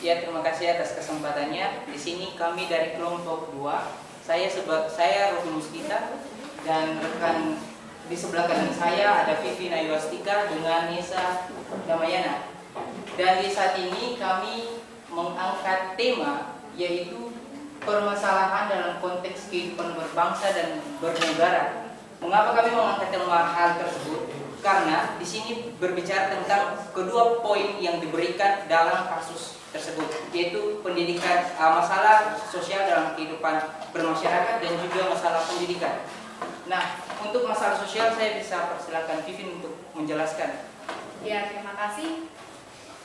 Ya, terima kasih atas kesempatannya. Di sini kami dari kelompok 2. Saya Rofi Muskita dan rekan di sebelah kanan saya ada Vivi Nayuastika dengan Nisa Damayana. Dan di saat ini kami mengangkat tema yaitu permasalahan dalam konteks kehidupan berbangsa dan bernegara. Mengapa kami mengangkat tema hal tersebut? Karena di sini berbicara tentang kedua poin yang diberikan dalam kasus tersebut, yaitu pendidikan, masalah sosial dalam kehidupan bermasyarakat dan juga masalah pendidikan. Nah, untuk masalah sosial saya bisa persilakan Vivin untuk menjelaskan. Ya, terima kasih.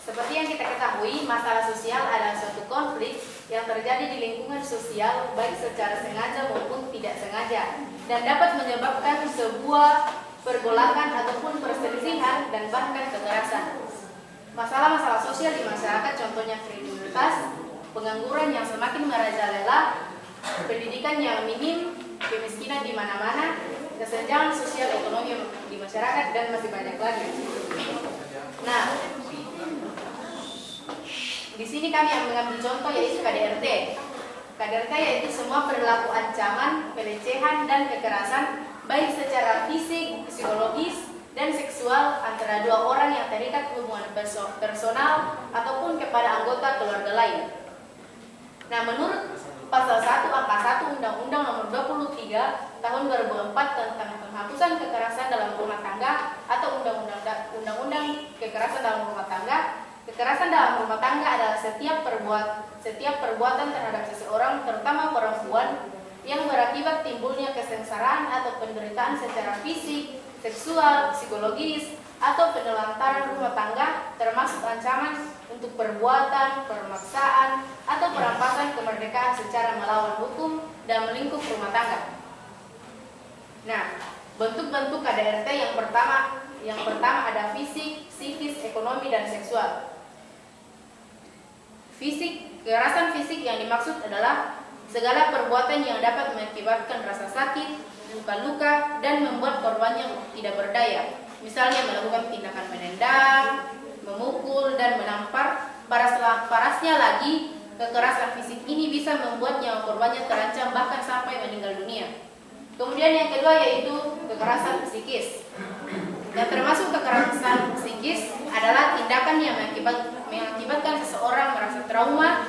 Seperti yang kita ketahui, masalah sosial adalah suatu konflik yang terjadi di lingkungan sosial baik secara sengaja maupun tidak sengaja dan dapat menyebabkan sebuah pergolakan ataupun perselisihan dan bahkan kekerasan. Masalah-masalah sosial di masyarakat contohnya kriminalitas, pengangguran yang semakin merajalela, pendidikan yang minim, kemiskinan di mana-mana, kesenjangan sosial ekonomi di masyarakat dan masih banyak lagi. Nah, di sini kami yang mengambil contoh yaitu KDRT. KDRT yaitu semua perilaku ancaman, pelecehan dan kekerasan baik secara fisik, psikologis dan seksual antara dua orang yang terikat hubungan personal ataupun kepada anggota keluarga lain. Nah, menurut Pasal 1 Angka 1 Undang-Undang Nomor 23 Tahun 2004 tentang penghapusan kekerasan dalam rumah tangga atau Undang-Undang Kekerasan dalam Rumah Tangga, kekerasan dalam rumah tangga adalah setiap perbuatan terhadap seseorang, terutama perempuan, yang berakibat timbulnya kesengsaraan atau penderitaan secara fisik, seksual, psikologis, atau penelantaran rumah tangga, termasuk ancaman untuk perbuatan, pemaksaan, atau perampasan kemerdekaan secara melawan hukum dan melingkup rumah tangga. Nah, bentuk-bentuk KDRT yang pertama ada fisik, psikis, ekonomi, dan seksual. Fisik, kekerasan fisik yang dimaksud adalah segala perbuatan yang dapat mengakibatkan rasa sakit, luka-luka, dan membuat korbannya tidak berdaya. Misalnya melakukan tindakan menendang, memukul, dan menampar. Parasnya lagi, kekerasan fisik ini bisa membuat nyawa korbannya terancam bahkan sampai meninggal dunia. Kemudian yang kedua yaitu kekerasan psikis. Yang termasuk kekerasan psikis adalah tindakan yang mengakibatkan seseorang merasa trauma,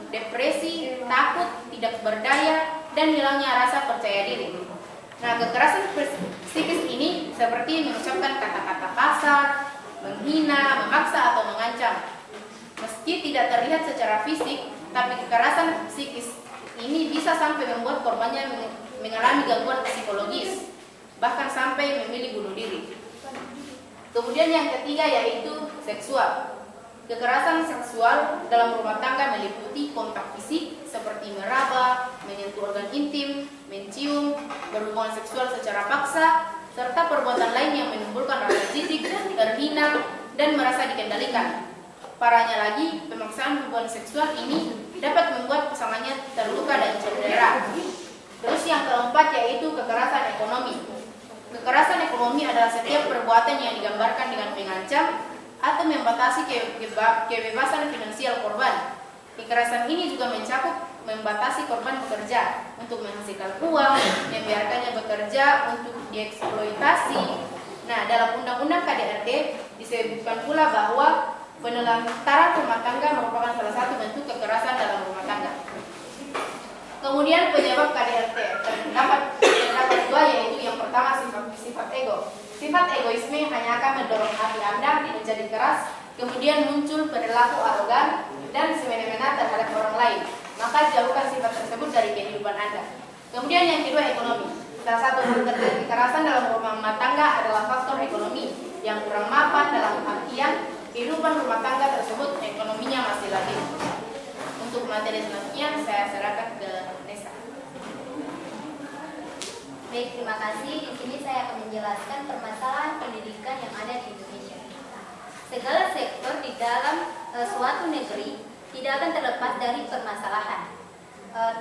depresi, takut, tidak berdaya, dan hilangnya rasa percaya diri. Nah, kekerasan psikis ini seperti mengucapkan kata-kata kasar, menghina, memaksa, atau mengancam. Meski tidak terlihat secara fisik, tapi kekerasan psikis ini bisa sampai membuat korbannya mengalami gangguan psikologis, bahkan sampai memilih bunuh diri. Kemudian yang ketiga yaitu seksual. Kekerasan seksual dalam rumah tangga meliputi kontak fisik seperti meraba, menyentuh organ intim, mencium, berhubungan seksual secara paksa, serta perbuatan lain yang menimbulkan rasa jijik, terhina, dan merasa dikendalikan. Parahnya lagi, pemaksaan hubungan seksual ini dapat membuat pasangannya terluka dan cedera. Terus yang keempat yaitu kekerasan ekonomi. Kekerasan ekonomi adalah setiap perbuatan yang digambarkan dengan mengancam atau membatasi kebebasan finansial korban. Kekerasan ini juga mencakup membatasi korban bekerja untuk menghasilkan uang, membiarkannya bekerja untuk dieksploitasi. Nah, dalam Undang-Undang KDRT disebutkan pula bahwa penelantaran rumah tangga merupakan salah satu bentuk kekerasan dalam rumah tangga. Kemudian penyebab KDRT terdapat dua, yaitu yang pertama sifat ego. Sifat egoisme hanya akan mendorong hati Anda menjadi keras, kemudian muncul perilaku arogan dan semena-mena terhadap orang lain. Maka jauhkan sifat tersebut dari kehidupan Anda. Kemudian yang kedua ekonomi. Salah satu terjadi kekerasan dalam rumah tangga adalah faktor ekonomi yang kurang mapan dalam artian kehidupan rumah tangga tersebut ekonominya masih labil. Untuk materi selanjutnya saya serahkan ke Nesa. Baik, terima kasih. Di sini saya akan menjelaskan permasalahan pendidikan yang ada di Indonesia. Segala sektor di dalam suatu negeri tidak akan terlepas dari permasalahan,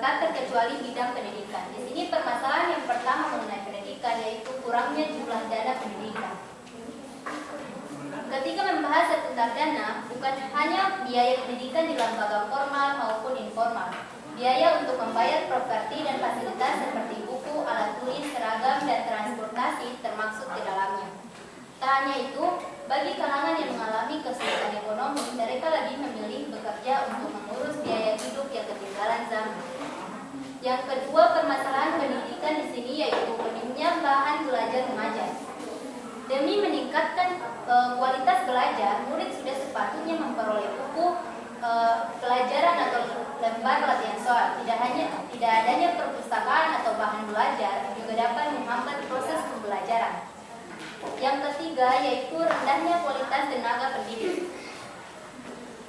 tak terkecuali bidang pendidikan. Di sini permasalahan yang pertama mengenai pendidikan yaitu kurangnya jumlah dana pendidikan. ketika membahas seputar dana, bukan hanya biaya pendidikan di lembaga formal maupun informal. Biaya untuk membayar properti dan fasilitas seperti buku, alat tulis, seragam, dan transportasi termasuk di dalamnya. Tak hanya itu, bagi kalangan yang mengalami kesulitan ekonomi, mereka lebih memilih bekerja untuk mengurus biaya hidup yang ketinggalan zaman. Yang kedua, permasalahan pendidikan di sini yaitu minimnya bahan belajar mengajar. Demi meningkatkan kualitas belajar, murid sudah sepatutnya memperoleh buku, pelajaran atau lembar latihan soal. Tidak adanya perpustakaan atau bahan belajar juga dapat menghambat proses pembelajaran. Yang ketiga yaitu rendahnya kualitas tenaga pendidik.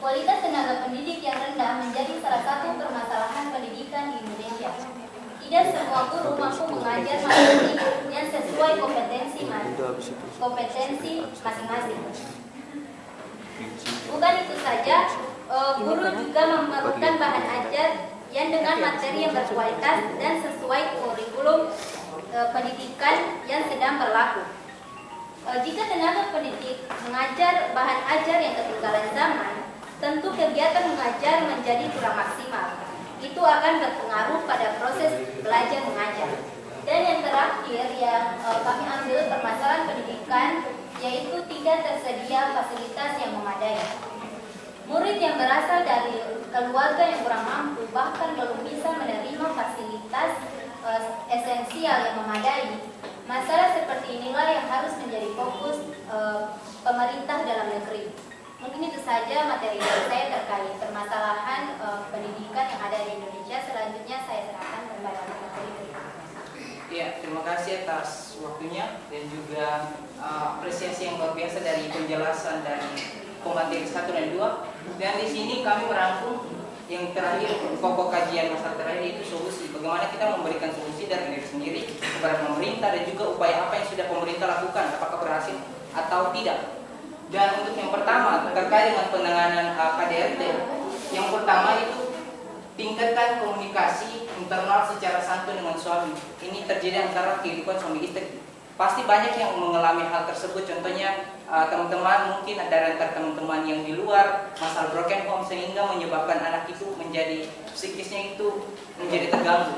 Kualitas tenaga pendidik yang rendah menjadi salah satu permasalahan pendidikan di Indonesia. Tidak semua guru mampu mengajar materi yang sesuai kompetensi masing-masing. Bukan itu saja, guru juga memerlukan bahan ajar yang dengan materi yang berkualitas dan sesuai kurikulum pendidikan yang sedang berlaku. Jika tenaga pendidik mengajar bahan ajar yang ketinggalan zaman, tentu kegiatan mengajar menjadi kurang maksimal. Itu akan berpengaruh pada proses belajar mengajar. Dan yang terakhir yang kami ambil permasalahan pendidikan yaitu tidak tersedia fasilitas yang memadai. Murid yang berasal dari keluarga yang kurang mampu bahkan belum bisa menerima fasilitas esensial yang memadai. Masalah seperti inilah yang harus menjadi fokus pemerintah dalam negeri. Mungkin itu saja materi dari saya terkait permasalahan pendidikan yang ada di Indonesia. Selanjutnya saya serahkan kepada materi. Ya, terima kasih atas waktunya dan juga apresiasi yang luar biasa dari penjelasan dari pemateri 1 dan 2. Dan di sini kami merangkum yang terakhir, pokok kajian masalah terakhir itu solusi. Bagaimana kita memberikan solusi dari diri sendiri kepada pemerintah dan juga upaya apa yang sudah pemerintah lakukan, apakah berhasil atau tidak. Dan untuk yang pertama terkait dengan penanganan KDRT, yang pertama itu tingkatkan komunikasi internal secara santun dengan suami. Ini terjadi antara kehidupan suami istri. Pasti banyak yang mengalami hal tersebut. Contohnya teman-teman mungkin ada antara teman-teman yang di luar masalah broken home sehingga menyebabkan anak itu menjadi psikisnya itu menjadi terganggu.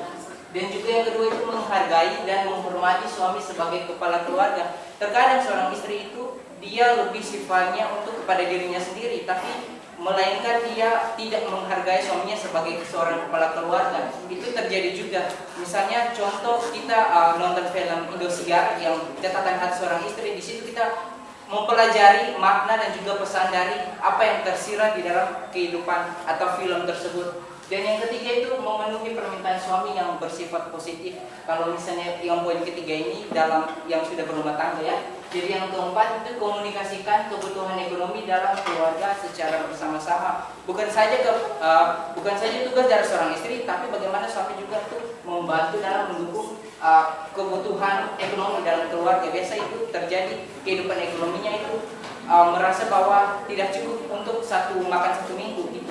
Dan juga yang kedua itu menghargai dan menghormati suami sebagai kepala keluarga. Terkadang seorang istri itu dia lebih sifatnya untuk kepada dirinya sendiri, tapi melainkan dia tidak menghargai suaminya sebagai seorang kepala keluarga. Itu terjadi juga. Misalnya contoh kita nonton film Indosiar yang catatan hati seorang istri, di situ kita mempelajari makna dan juga pesan dari apa yang tersirat di dalam kehidupan atau film tersebut. Dan yang ketiga itu memenuhi permintaan suami yang bersifat positif. Kalau misalnya yang poin ketiga ini dalam yang sudah berumah tangga ya. Jadi yang keempat itu komunikasikan kebutuhan ekonomi dalam keluarga secara bersama-sama. Bukan saja tugas dari seorang istri, tapi bagaimana suami juga itu membantu dalam mendukung kebutuhan ekonomi dalam keluarga. Biasa itu terjadi kehidupan ekonominya itu merasa bahwa tidak cukup untuk makan satu minggu gitu.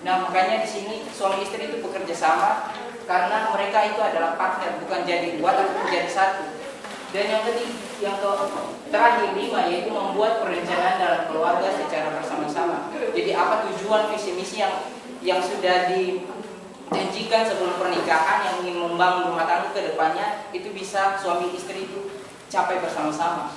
Nah makanya di sini suami istri itu bekerja sama karena mereka itu adalah partner, bukan jadi dua tapi menjadi satu. Dan yang terakhir 5 yaitu membuat perencanaan dalam keluarga secara bersama-sama. Jadi apa tujuan visi misi yang sudah dijanjikan sebelum pernikahan yang ingin membangun rumah tangga ke depannya itu bisa suami istri itu capai bersama-sama.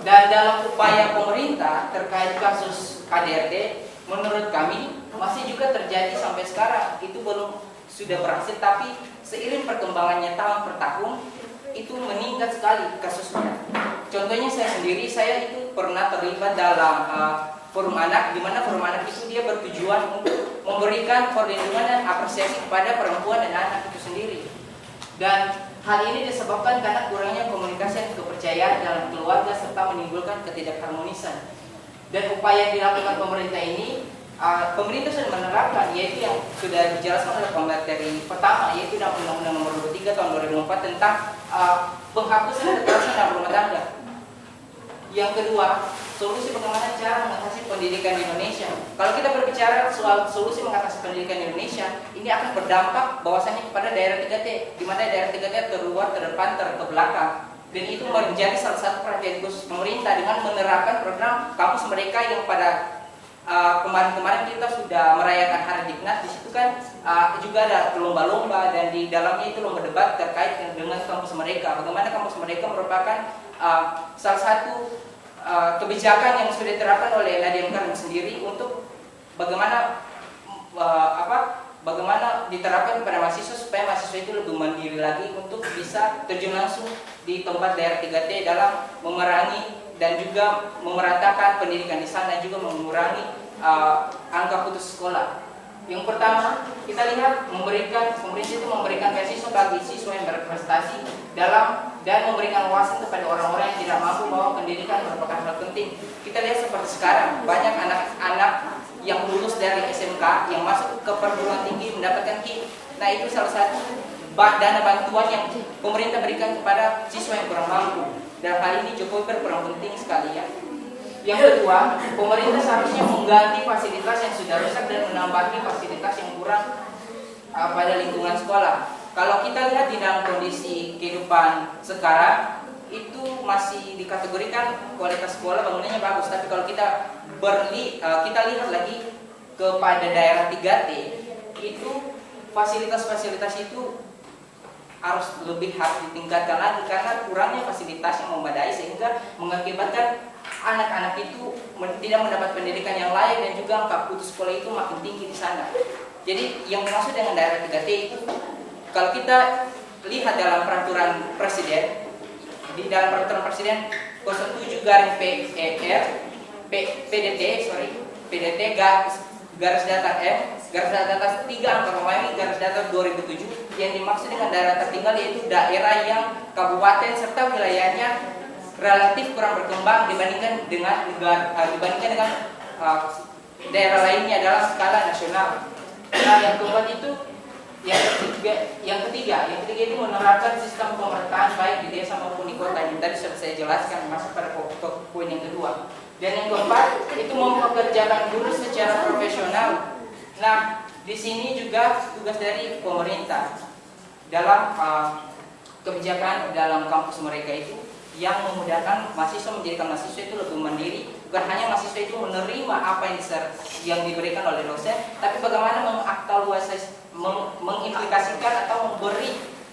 Dan dalam upaya pemerintah terkait kasus KDRT, menurut kami masih juga terjadi sampai sekarang. Itu belum sudah berhasil, tapi seiring perkembangannya tahun per tahun itu meningkat sekali kasusnya. Contohnya saya sendiri, saya itu pernah terlibat dalam forum anak, di mana forum anak itu dia bertujuan untuk memberikan perlindungan dan apresiasi kepada perempuan dan anak itu sendiri. Dan hal ini disebabkan karena kurangnya komunikasi dan kepercayaan dalam keluarga serta menimbulkan ketidakharmonisan. Dan upaya yang dilakukan pemerintah ini, pemerintah sudah menerapkan, yaitu yang sudah dijelaskan oleh pemateri pertama, yaitu dalam Undang-Undang Nomor 23 Tahun 2004 tentang penghapusan kekerasan dalam rumah tangga. Yang kedua, solusi bagaimana cara mengatasi pendidikan di Indonesia. Kalau kita berbicara soal solusi mengatasi pendidikan di Indonesia, ini akan berdampak bahwasanya kepada daerah 3T, di mana daerah 3T terluar, terdepan, terbelakang. dan itu menjadi salah satu perhatian khusus pemerintah dengan menerapkan program kampus mereka yang pada kemarin-kemarin kita sudah merayakan Hari Diknas. Di situ kan juga ada lomba-lomba, dan di dalamnya itu lomba debat terkait dengan kampus mereka. Bagaimana kampus mereka merupakan salah satu kebijakan yang sudah diterapkan oleh Nadiem Makarim sendiri untuk bagaimana bagaimana diterapkan kepada mahasiswa supaya mahasiswa itu lebih mandiri lagi untuk bisa terjun langsung di tempat daerah 3T dalam memerangi dan juga memeratakan pendidikan di sana, juga mengurangi angka putus sekolah. Yang pertama, kita lihat pemerintah itu memberikan beasiswa bagi siswa yang berprestasi dalam dan memberikan wawasan kepada orang-orang yang tidak mampu bahwa pendidikan merupakan hal penting. Kita lihat seperti sekarang, banyak anak-anak yang lulus dari SMK yang masuk ke perguruan tinggi mendapatkan KIP. Nah, itu salah satu dana bantuan yang pemerintah berikan kepada siswa yang kurang mampu. Dan hal ini Jokowi berperan penting sekali ya. Yang kedua, pemerintah seharusnya mengganti fasilitas yang sudah rusak dan menambahi fasilitas yang kurang pada lingkungan sekolah. Kalau kita lihat di dalam kondisi kehidupan sekarang, itu masih dikategorikan kualitas sekolah bangunannya bagus. Tapi kalau kita lihat lagi kepada daerah 3T, itu fasilitas-fasilitas itu harus ditingkatkan lagi karena kurangnya fasilitas yang memadai, sehingga mengakibatkan anak-anak itu tidak mendapat pendidikan yang layak dan juga angka putus sekolah itu makin tinggi di sana. Jadi yang dimaksud dengan daerah 3T itu, kalau kita lihat dalam peraturan presiden, di dalam peraturan presiden 07/PDT garis datar M garis datar 3 angka Romawi garis datar 2007, yang dimaksud dengan daerah tertinggal yaitu daerah yang kabupaten serta wilayahnya relatif kurang berkembang dibandingkan dengan daerah lainnya dalam skala nasional. Nah, yang keempat itu yang ketiga itu menerapkan sistem pemerintahan baik di desa maupun di kota. Yang tadi sudah saya jelaskan, masuk pada poin yang kedua. Dan yang keempat itu mempekerjakan guru secara profesional. Nah, di sini juga tugas dari pemerintah dalam kebijakan dalam kampus mereka itu yang memudahkan mahasiswa, menjadikan mahasiswa itu lebih mandiri. Bukan hanya mahasiswa itu menerima apa yang diberikan oleh dosen, tapi bagaimana mengimplikasikan atau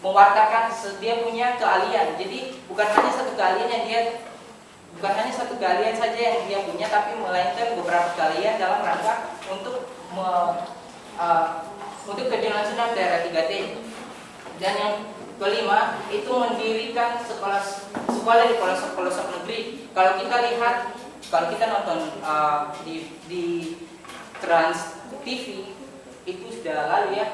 mewartakan dia punya keahlian. Jadi bukan hanya satu keahlian saja yang dia punya, tapi melainkan beberapa keahlian dalam rangka untuk keberlangsungan daerah 3T. Dan yang kelima itu mendirikan sekolah di pelosok negeri. Kalau kita nonton di Trans TV itu sudah lalu ya,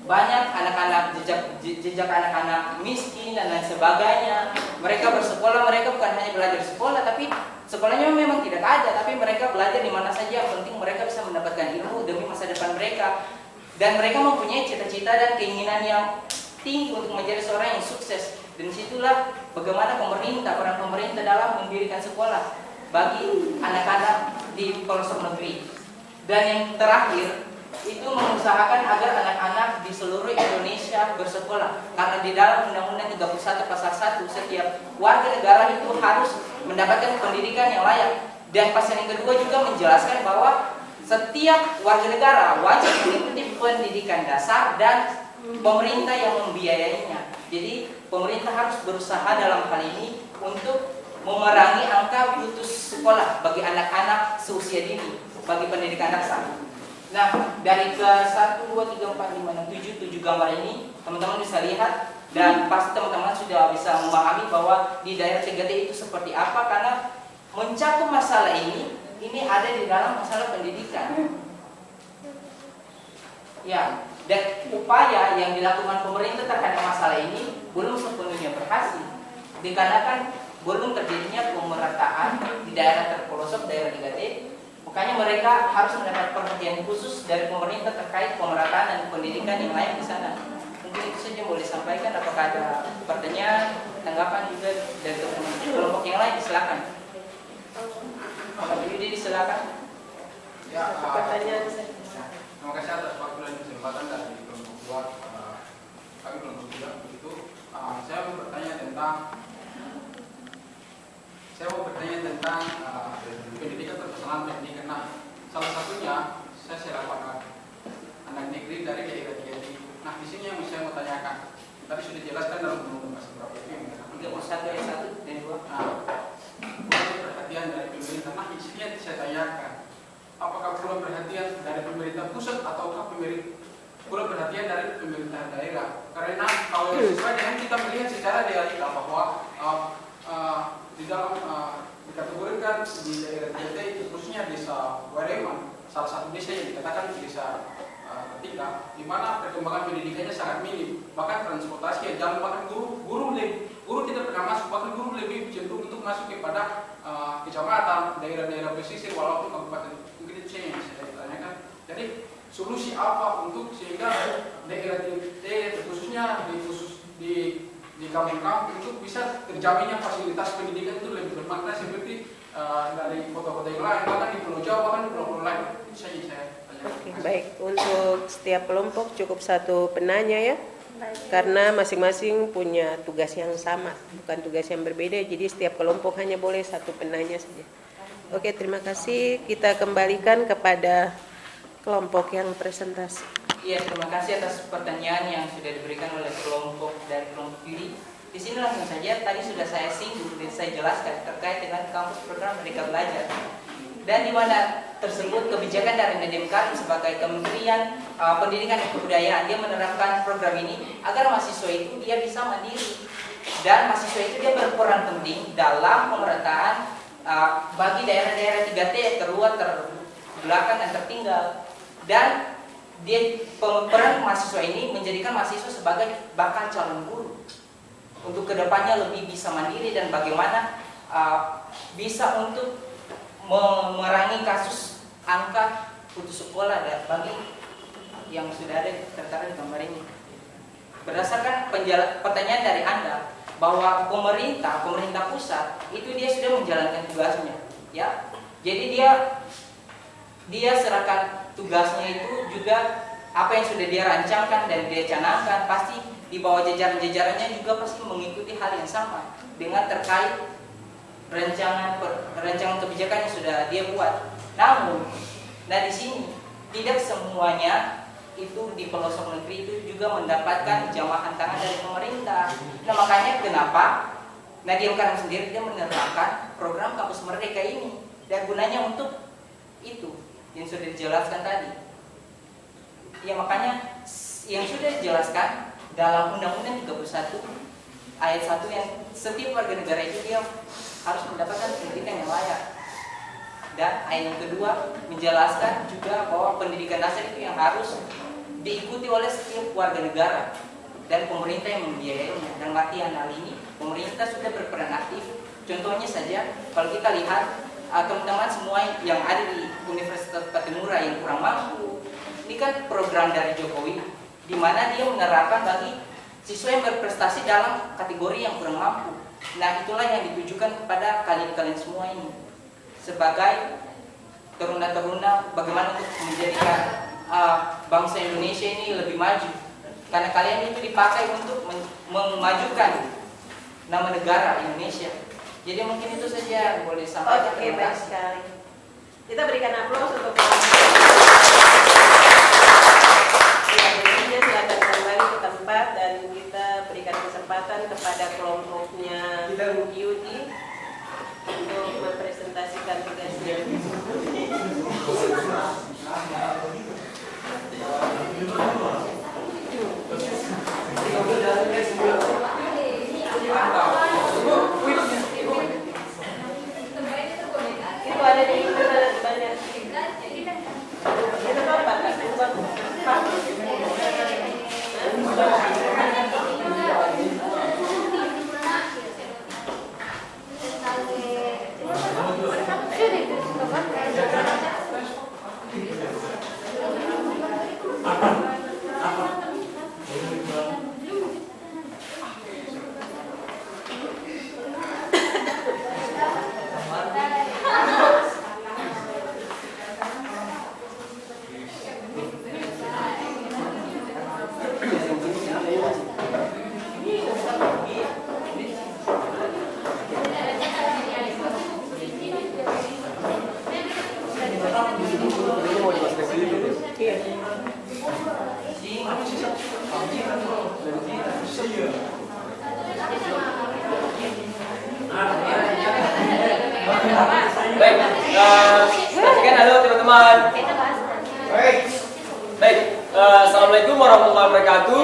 banyak anak-anak jejak anak-anak miskin dan lain sebagainya. Mereka bersekolah, mereka bukan hanya belajar sekolah, tapi sekolahnya memang tidak ada, tapi mereka belajar di mana saja. Yang penting mereka bisa mendapatkan ilmu demi masa depan mereka, dan mereka mempunyai cita-cita dan keinginan yang tinggi untuk menjadi seorang yang sukses. Dan disitulah bagaimana peran pemerintah dalam mendirikan sekolah bagi anak-anak di pelosok negeri. Dan yang terakhir itu mengusahakan agar anak-anak di seluruh Indonesia bersekolah, karena di dalam Undang-Undang 31 Pasal 1 setiap warga negara itu harus mendapatkan pendidikan yang layak. Dan pasal yang kedua juga menjelaskan bahwa setiap warga negara wajib mengikuti pendidikan dasar dan pemerintah yang membiayainya. Jadi pemerintah harus berusaha dalam hal ini untuk memerangi angka putus sekolah bagi anak-anak seusia dini, bagi pendidikan dasar. Nah, dari ke 1, 2, 3, 4, 5, 6, 7 gambar ini teman-teman bisa lihat, dan pasti teman-teman sudah bisa memahami bahwa di daerah 3T itu seperti apa, karena mencakup masalah ini ada di dalam masalah pendidikan. Ya, dan upaya yang dilakukan pemerintah terhadap masalah ini belum sepenuhnya berhasil, dikarenakan belum terjadinya pemerataan di daerah terpelosok, daerah 3T. Makanya mereka harus mendapat perhatian khusus dari pemerintah terkait pemerataan dan pendidikan yang lain di sana. Mungkin itu saja boleh sampaikan. Apakah ada pertanyaan, tanggapan juga dari kelompok yang lain? Silakan. Pak Yudi, silakan. Ya, Pertanyaan. terima kasih atas waktu dan kesempatan dari kelompok 2. Kami kelompok 3 begitu. Saya mau bertanya tentang tentang pendidikan permasalahan pendidikan. Nah, salah satunya saya dapatkan anak negeri dari daerah tiga. Nah, di sini yang saya mau tanyakan, tadi sudah dijelaskan dalam undang-undang pasal berapa itu yang mengatakan 31 ayat 1 dan 2. Perlu perhatian dari pemerintah. Nah, di sini yang saya tanyakan, apakah perlu perhatian dari pemerintah pusat ataukah perlu perhatian dari pemerintah daerah? Karena kalau sesuai dengan kita melihat secara realita bahwa di dalam dikategorikan di daerah JT itu khususnya desa Wareman, salah satu desa yang dikatakan desa ketiga, di mana perkembangan pendidikannya sangat minim, bahkan transportasi jalan, bahkan guru tidak pernah masuk, bahkan guru lebih cenderung untuk masuk kepada kecamatan, daerah-daerah pesisir, walaupun kabupaten. Mungkin itu yang saya tanyakan. Jadi solusi apa untuk sehingga daerah TT khususnya di kampung-kampung itu bisa terjaminnya fasilitas pendidikan itu lebih bermakna seperti dari kota-kota yang lain, bahkan di Pulau Jawa, bahkan di pulau-pulau lain. Itu saja saya tanya. Oke, baik. Untuk setiap kelompok cukup satu penanya ya, karena masing-masing punya tugas yang sama, bukan tugas yang berbeda. Jadi setiap kelompok hanya boleh satu penanya saja. Oke, terima kasih. Kita kembalikan kepada kelompok yang presentasi. Iya, terima kasih atas pertanyaan yang sudah diberikan oleh kelompok dari kelompok kiri. Di sini langsung saja, tadi sudah saya singgung dan saya jelaskan terkait dengan kampus program Merdeka Belajar. Dan di mana tersebut kebijakan dari Nadiem Makarim sebagai Kementerian Pendidikan dan Kebudayaan, dia menerapkan program ini agar mahasiswa itu dia bisa mandiri dan mahasiswa itu dia berperan penting dalam pemerataan bagi daerah-daerah 3T yang terluar, terbelakang dan tertinggal. Dan dia peran mahasiswa ini menjadikan mahasiswa sebagai bakal calon guru untuk kedepannya lebih bisa mandiri dan bagaimana bisa untuk memerangi kasus angka putus sekolah bagi yang sudah ada tertera di gambar ini. Berdasarkan pertanyaan dari Anda bahwa pemerintah pusat itu dia sudah menjalankan tugasnya, ya. Jadi dia serahkan tugasnya itu juga apa yang sudah dia rancangkan dan dia canangkan, pasti di bawah jajaran-jajarannya juga pasti mengikuti hal yang sama dengan terkait rancangan kebijakan yang sudah dia buat. Namun, di sini tidak semuanya itu di pelosok negeri itu juga mendapatkan jamahan tangan dari pemerintah. Nah, makanya kenapa Nadiem Makarim sendiri dia menerapkan program Kampus Merdeka ini, dan gunanya untuk itu yang sudah dijelaskan tadi. Ya, makanya yang sudah dijelaskan dalam Undang-Undang 31 ayat 1 yang setiap warga negara itu dia harus mendapatkan pendidikan yang layak. Dan ayat yang kedua menjelaskan juga bahwa pendidikan dasar itu yang harus diikuti oleh setiap warga negara dan pemerintah yang membiayainya. Dan artian hal ini pemerintah sudah berperan aktif. Contohnya saja kalau kita lihat teman-teman semua yang ada di Universitas Patimura yang kurang mampu, ini kan program dari Jokowi di mana dia menerapkan bagi siswa yang berprestasi dalam kategori yang kurang mampu. Nah, itulah yang ditujukan kepada kalian semua ini sebagai teruna-teruna bagaimana untuk menjadikan bangsa Indonesia ini lebih maju, karena kalian itu dipakai untuk memajukan nama negara Indonesia. Jadi mungkin itu saja yang boleh sampaikan. Oke, baik sekali. Kita berikan aplaus untuk silakan kembali ke tempat dan kita berikan kesempatan kepada kelompoknya Yudi untuk mempresentasikan tugasnya. Itu ada di mana banyak. Iya. Baik, perhatikan halo teman-teman. Baik, assalamualaikum warahmatullahi wabarakatuh.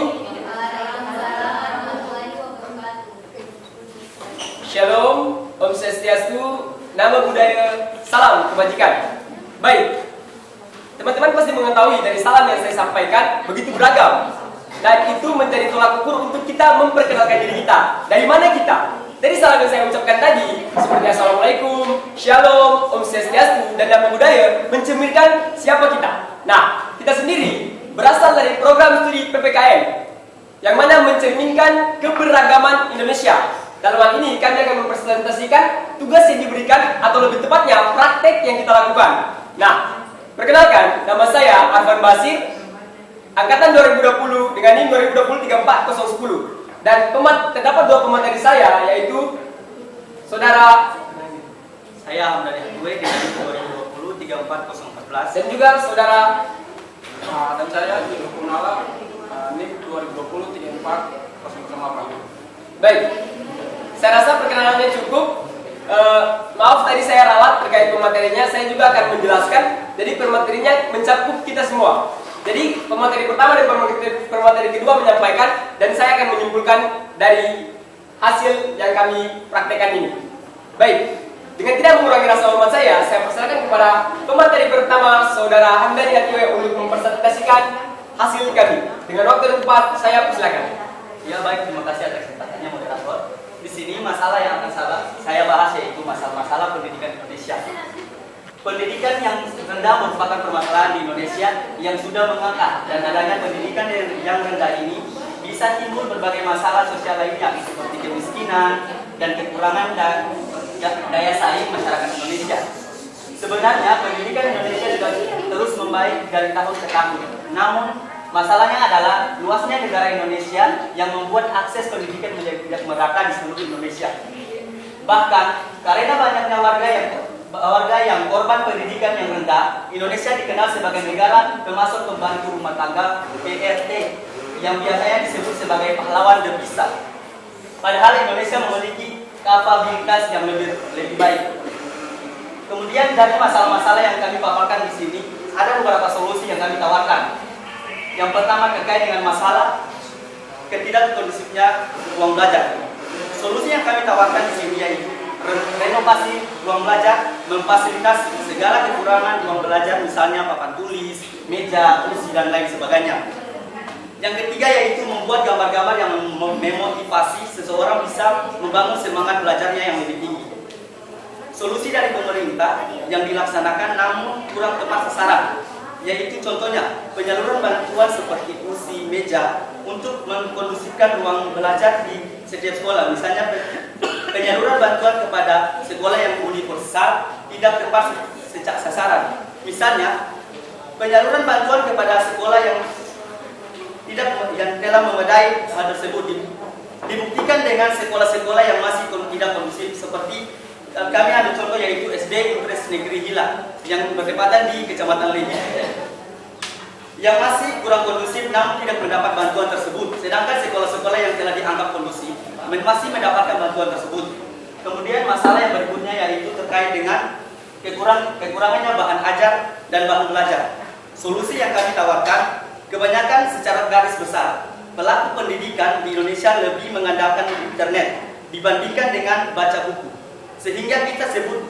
Shalom, Om Swastiastu, nama budaya, salam kebajikan. Baik, teman-teman pasti mengetahui dari salam yang saya sampaikan begitu beragam. Dan itu menjadi tolak ukur untuk kita memperkenalkan diri kita. Dari mana kita? Dari salam yang saya ucapkan tadi, seperti Assalamualaikum, Shalom, Om Swastiastu, dan nama budaya mencerminkan siapa kita. Nah, kita sendiri berasal dari program studi PPKN yang mana mencerminkan keberagaman Indonesia. Dalam hal ini kami akan mempresentasikan tugas yang diberikan atau lebih tepatnya praktek yang kita lakukan. Nah, perkenalkan, nama saya Arfan Basir, angkatan 2020 dengan NIM 2020-34010. Dan terdapat dua pemateri saya, yaitu saudara saya Hamdani Hatue dengan NIM 2020-34014 dan juga saudara Dan saya Yusuf Kunala, NIM 2020-34008. baik. Saya rasa perkenalannya cukup. Maaf tadi saya ralat terkait pematerinya, saya juga akan menjelaskan. Jadi pematerinya mencakup kita semua. Jadi pemateri pertama dan pemateri kedua menyampaikan, dan saya akan menyimpulkan dari hasil yang kami praktekkan ini. Baik, dengan tidak mengurangi rasa hormat saya persilakan kepada pemateri pertama saudara Hamdani Hatue untuk mempresentasikan hasil kami. Dengan waktu dan tempat saya persilakan. Ya baik, terima kasih atas kesempatannya moderator. Di sini masalah yang akan saya bahas yaitu masalah pendidikan Indonesia. Pendidikan yang rendah merupakan permasalahan di Indonesia yang sudah mengangkat, dan adanya pendidikan yang rendah ini bisa timbul berbagai masalah sosial lainnya seperti kemiskinan dan kekurangan daya saing masyarakat Indonesia. Sebenarnya pendidikan Indonesia sudah terus membaik dari tahun ke tahun. Namun masalahnya adalah luasnya negara Indonesia yang membuat akses pendidikan menjadi tidak merata di seluruh Indonesia. Bahkan karena banyaknya warga yang korban pendidikan yang rendah, Indonesia dikenal sebagai negara pemasok pembantu rumah tangga (PRT) yang biasanya disebut sebagai pahlawan devisa. Padahal Indonesia memiliki kapabilitas yang lebih baik. Kemudian dari masalah-masalah yang kami paparkan di sini, ada beberapa solusi yang kami tawarkan. Yang pertama terkait dengan masalah ketidakkondusifnya ruang belajar. Solusi yang kami tawarkan di sini yaitu renovasi ruang belajar, memfasilitasi segala kekurangan ruang belajar, misalnya papan tulis, meja, kursi, dan lain sebagainya. Yang ketiga yaitu membuat gambar-gambar yang memotivasi seseorang bisa membangun semangat belajarnya yang lebih tinggi. Solusi dari pemerintah yang dilaksanakan namun kurang tepat sasaran, yaitu contohnya penyaluran bantuan seperti kursi, meja untuk mengkondusifkan ruang belajar di setiap sekolah. Misalnya penyaluran bantuan kepada sekolah yang universal tidak tepat sejak sasaran. Misalnya penyaluran bantuan kepada sekolah yang telah memadai hal tersebut dibuktikan dengan sekolah-sekolah yang masih tidak kondusif, seperti kami ada contoh yaitu SD Impres Negeri Hila yang bertepatan di Kecamatan Lehi yang masih kurang kondusif namun tidak mendapat bantuan tersebut, sedangkan sekolah-sekolah yang telah dianggap kondusif masih mendapatkan bantuan tersebut. Kemudian masalah yang berikutnya yaitu terkait dengan kekurangannya bahan ajar dan bahan belajar. Solusi yang kami tawarkan, kebanyakan secara garis besar pelaku pendidikan di Indonesia lebih mengandalkan internet dibandingkan dengan baca buku, sehingga kita sebut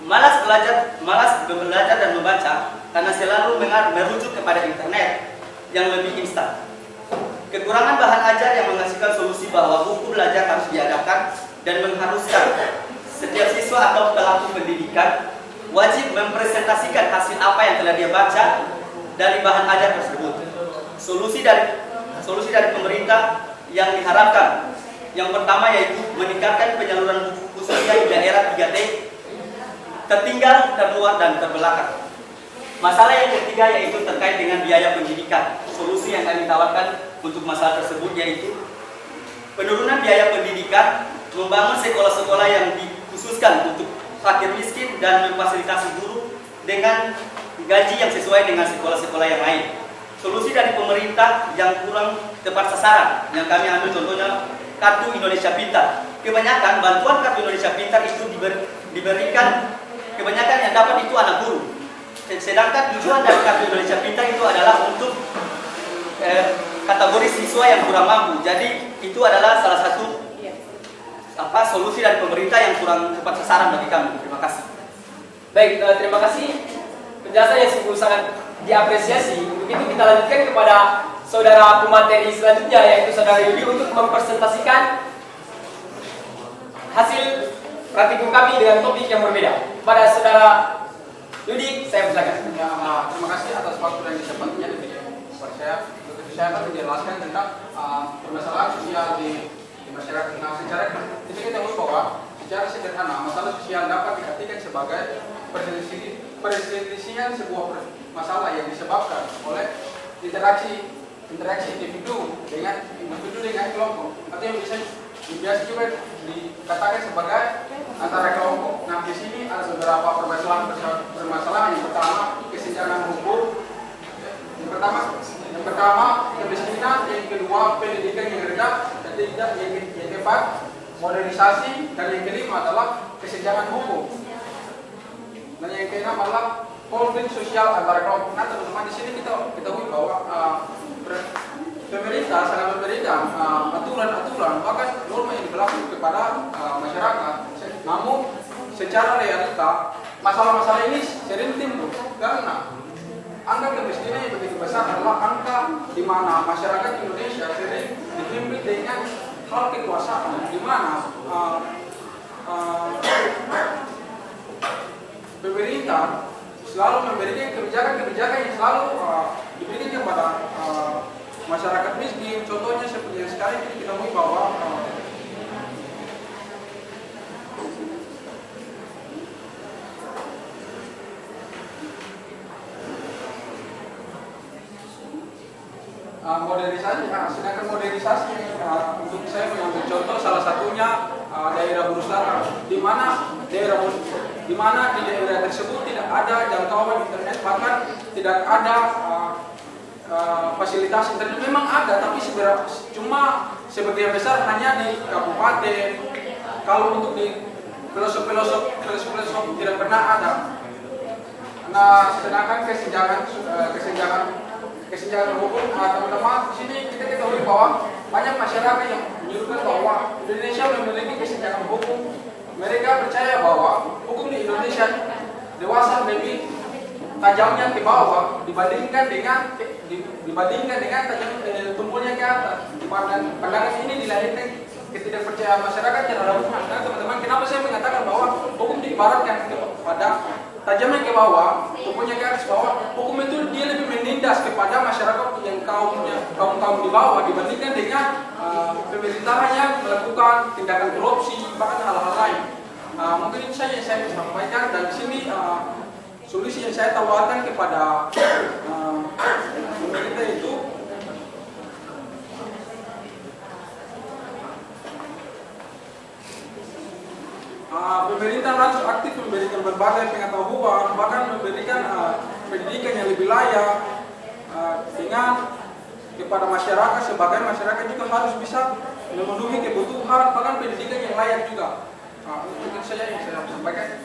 malas belajar dan membaca karena selalu merujuk kepada internet yang lebih instan. Kekurangan bahan ajar yang menghasilkan solusi bahwa buku belajar harus diadakan dan mengharuskan setiap siswa atau pelaku pendidikan wajib mempresentasikan hasil apa yang telah dia baca dari bahan ajar tersebut. Solusi dari pemerintah yang diharapkan, yang pertama yaitu meningkatkan penyaluran buku khususnya di daerah 3T, tertinggal, terluar, dan terbelakang. Masalah yang ketiga yaitu terkait dengan biaya pendidikan. Solusi yang kami tawarkan untuk masalah tersebut yaitu penurunan biaya pendidikan, membangun sekolah-sekolah yang dikhususkan untuk fakir miskin dan memfasilitasi guru dengan gaji yang sesuai dengan sekolah-sekolah sekolah yang lain. Solusi dari pemerintah yang kurang tepat sasaran yang kami ambil contohnya Kartu Indonesia Pintar. Kebanyakan bantuan Kartu Indonesia Pintar itu diberikan, kebanyakan yang dapat itu anak guru. Sedangkan tujuan dari Kartu Indonesia Pintar itu adalah untuk kategori siswa yang kurang mampu. Jadi itu adalah salah satu solusi dari pemerintah yang kurang tepat sasaran bagi kami. Terima kasih. Baik, terima kasih penjelasan yang sungguh sangat diapresiasi. Untuk itu kita lanjutkan kepada saudara pemateri selanjutnya, yaitu saudara Yudi, untuk mempresentasikan hasil praktikum kami dengan topik yang berbeda. Pada saudara Yudi, saya persilakan. Ya, terima kasih atas waktu yang disempatnya di saya akan menjelaskan tentang permasalahan sosial di masyarakat. Nah, kita ketahui bahwa secara sederhana masalah sosial dapat diartikan sebagai perselisihan sebuah masalah yang disebabkan oleh interaksi individu dengan kelompok, atau yang biasa juga dikatakan sebagai antara kelompok. Nah, di sini ada beberapa permasalahan. Yang pertama, kesenjangan hukum. Yang pertama, kemiskinan. Yang kedua, pendidikan yang rendah. Yang keempat, modernisasi. Dan yang kelima adalah kesenjangan hukum. Dan yang keenam adalah konflik sosial antara kelompok. Nah, teman-teman, di sini kita ketahui bahwa pemerintah sangat memberikan aturan-aturan, bahkan norma yang berlaku kepada masyarakat. Namun, secara realita, masalah-masalah ini sering timbul karena angka kemiskinan yang begitu besar adalah angka di mana masyarakat Indonesia sering dihimpit dengan hal kekuasaan, di mana pemerintah selalu memberikan kebijakan-kebijakan yang selalu diberikan kepada masyarakat miskin. Contohnya seperti yang sekarang kita ketahui bahwa modernisasi. Sedangkan modernisasi untuk saya mengambil contoh salah satunya daerah Buruh Selatan, di mana di daerah tersebut tidak ada jangkauan internet, bahkan tidak ada fasilitas internet. Memang ada, tapi cuma sebagian besar hanya di kabupaten. Kalau untuk di pelosok tidak pernah ada. Nah, sedangkan kesenjangan hukum, teman-teman, di sini kita ketahui bahwa banyak masyarakat yang menyuruhkan bahwa Indonesia memiliki kesenjangan hukum. Mereka percaya bahwa hukum di Indonesia dewasa lebih tajamnya ke bawah dibandingkan dengan tajam tumbuhnya ke atas. Pandangan ini dilahirkan ketidakpercayaan masyarakat terhadap hukum. Nah, teman-teman, kenapa saya mengatakan bahwa hukum diibaratkan kepada tajamnya ke bawah, tumbuhnya ke atas? Bahwa hukum itu dia lebih menindas kepada masyarakat yang kaum di bawah dibandingkan dengan pemerintahan yang melakukan tindakan korupsi, bahkan hal-hal lain. Mungkin itu saja yang saya bisa sampaikan, dan di sini solusi yang saya tawarkan kepada pemerintah itu pemerintah harus aktif memberikan berbagai pengetahuan, bahkan memberikan pendidikan yang lebih layak dengan kepada masyarakat. Sebagai masyarakat juga harus bisa memenuhi kebutuhan, bahkan pendidikan yang layak juga. Itu saja yang saya sampaikan.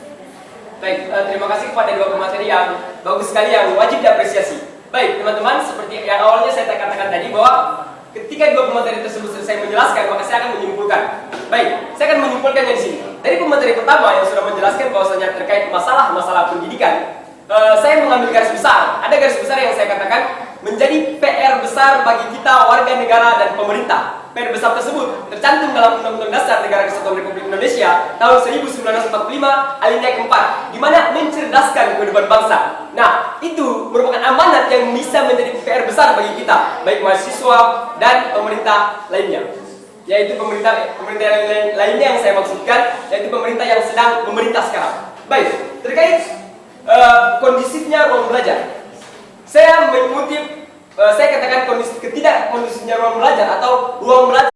Baik, terima kasih kepada dua pemateri yang bagus sekali, yang wajib diapresiasi. Baik, teman-teman, seperti yang awalnya saya katakan tadi, bahwa ketika dua pemateri tersebut selesai menjelaskan, maka saya akan menyimpulkan. Baik, saya akan menyimpulkannya di sini. Dari pemateri pertama yang sudah menjelaskan bahwasanya terkait masalah pendidikan, saya mengambil garis besar. Ada garis besar yang saya katakan menjadi PR besar bagi kita warga negara dan pemerintah. PR besar tersebut tercantum dalam Undang-Undang Dasar Negara Kesatuan Republik Indonesia tahun 1945 alinea keempat, di mana mencerdaskan kehidupan bangsa. Nah, itu merupakan amanat yang bisa menjadi PR besar bagi kita, baik mahasiswa dan pemerintah lainnya. Yaitu pemerintah lainnya yang saya maksudkan, yaitu pemerintah yang sedang memerintah sekarang. Baik, terkait kondisifnya ruang belajar, saya mengutip, saya katakan ketidak kondisifnya ruang belajar atau ruang belajar